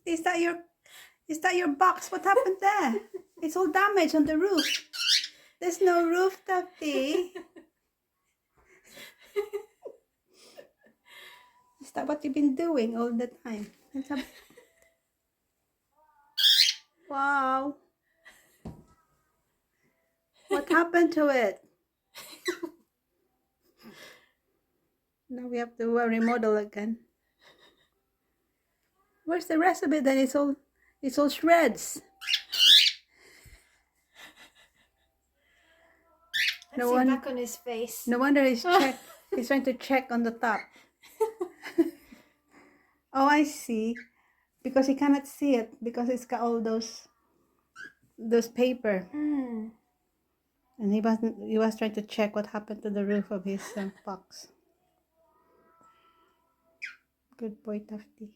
Is that your box? What happened there? It's all damaged on the roof. There's no roof, Tufty. Is that what you've been doing all the time? Wow. What happened to it? Now we have to remodel again. Where's the rest of it? Then it's all shreds. Let's see back on his face. No wonder he's trying to check on the top. Oh, I see. Because he cannot see it because it's got all those paper. And he was trying to check what happened to the roof of his box. Good boy, Tufty.